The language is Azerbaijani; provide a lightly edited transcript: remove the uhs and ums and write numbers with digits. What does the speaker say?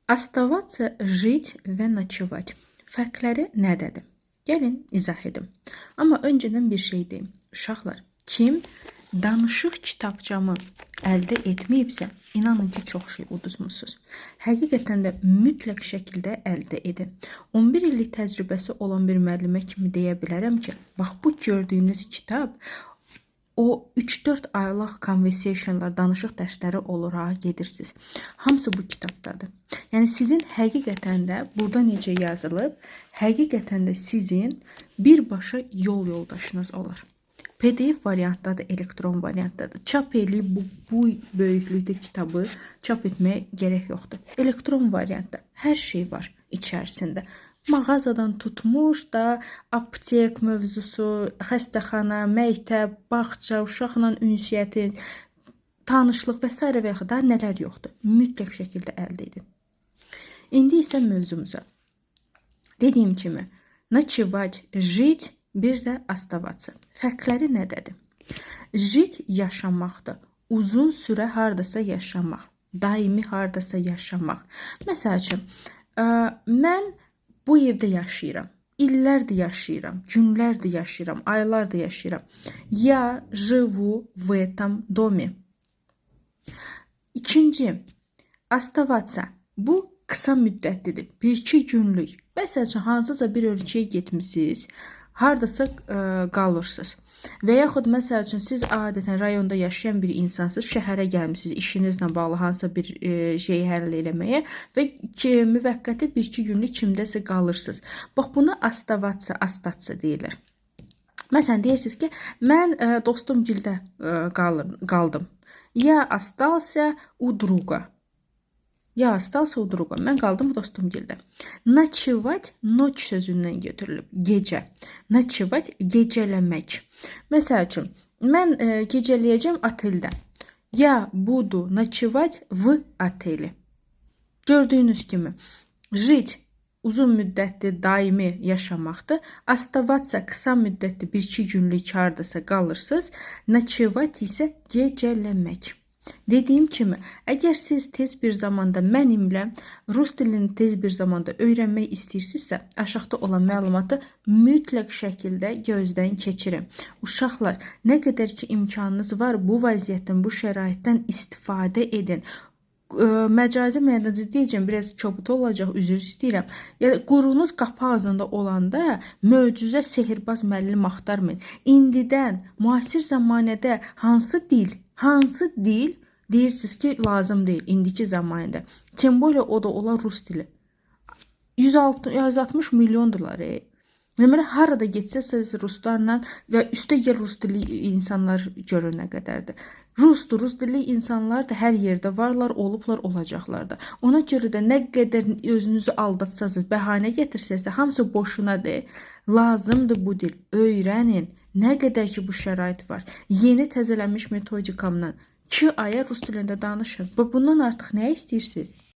Оставаться, жить və nочевать. Fərqləri nədədir? Gəlin izah edim. Amma öncədən bir şey deyim. Uşaqlar, kim danışıq kitabçamı əldə etməyibsə, inanın ki, çox şey uduzmuşsunuz. Həqiqətən də mütləq şəkildə əldə edin. 11 illik təcrübəsi olan bir müəllimə kimi deyə bilərəm ki, bax bu gördüyünüz kitab o 3-4 aylıq conversationlar, danışıq dərsləri olur, gedirsiniz. Hamısı bu kitabdadır. Yəni sizin həqiqətən də burada necə yazılıb, həqiqətən də sizin birbaşa yol yoldaşınız olur. PDF variantdadır, elektron variantdadır. Çap eləyib bu böyüklükdə kitabı çap etməyə gərək yoxdur. Elektron variantda hər şey var içərisində. Mağazadan tutmuş da aptek mövzusu, xəstəxana, məktəb, bağça, uşaqla ünsiyyəti, tanışlıq və s. və yaxud da nələr yoxdur. Mütləq şəkildə əldə edin. İndi isə mövzumuza. Dediyim kimi, nочевать, жить, bir də оставаться. Fərqləri nədədir? Жить yaşamaqdır. Uzun sürə hardasa yaşamaq. Daimi hardasa yaşamaq. Məsəl üçün, mən bu evdə yaşayıram. İllərdir yaşayıram. Günlərdir yaşayıram. Aylardır yaşayıram. Я живу в этом доме. İkinci, оставаться. Bu qısa müddətlidir. 1-2 günlük. Məsəl üçün, hansısa bir ölkəyə getmişsiniz, hardasa qalırsınız. Və yaxud məsəl üçün, siz adətən rayonda yaşayan bir insansınız, şəhərə gəlmişsiniz, işinizlə bağlı hansısa bir şeyi həll eləməyə və müvəqqəti 1-2 günlük kimdəsə qalırsınız. Bax, buna оставаться deyirlər. Məsələn, deyirsiniz ki, mən dostumgildə qaldım. Я остался у друга. Я остался у друга. Mən qaldım dostumgildə. Nочевать, ночь sözündən götürülüb. Gecə. Nочевать, gecələmək. Məsəl üçün, mən gecələyəcəm oteldə. Я буду ночевать в отеле. Gördüyünüz kimi, жить uzun müddətli daimi yaşamaqdır. Оставаться qısa müddətli 1-2 günlük hardasa qalırsınız. Nочевать isə gecələmək. Dediyim kimi, əgər siz tez bir zamanda mənimlə rus dilini tez bir zamanda öyrənmək istəyirsinizsə, aşağıda olan məlumatı mütləq şəkildə gözdən keçirin. Uşaqlar, nə qədər ki imkanınız var, bu vəziyyətdən, bu şəraitdən istifadə edin. Məcazi mənada deyəcəm, biraz çobut olacaq, üzr istəyirəm. Qurunuz qapı ağzında olanda möcüzə sehirbaz müəllim axtarmayın. İndidən, müasir zamanədə hansı dil deyirsiniz ki, lazım deyil indiki zamanədə. Tim boyla o da olar rus dili. 160 milyondurlar. Deməli, harada getsəsiniz ruslarla və üstə rus dili insanlar görür nə qədərdir. Rus dilli insanlar da hər yerdə varlar, olublar, olacaqlar da. Ona görə də nə qədər özünüzü aldatsanız, bəhanə gətirsəniz də, hamısı boşunadır. Lazımdır bu dil. Öyrənin. Nə qədər ki bu şərait var. Yeni təzələnmiş metodikamla 2 aya rus dilində danışın. Və bundan artıq nə istəyirsiniz?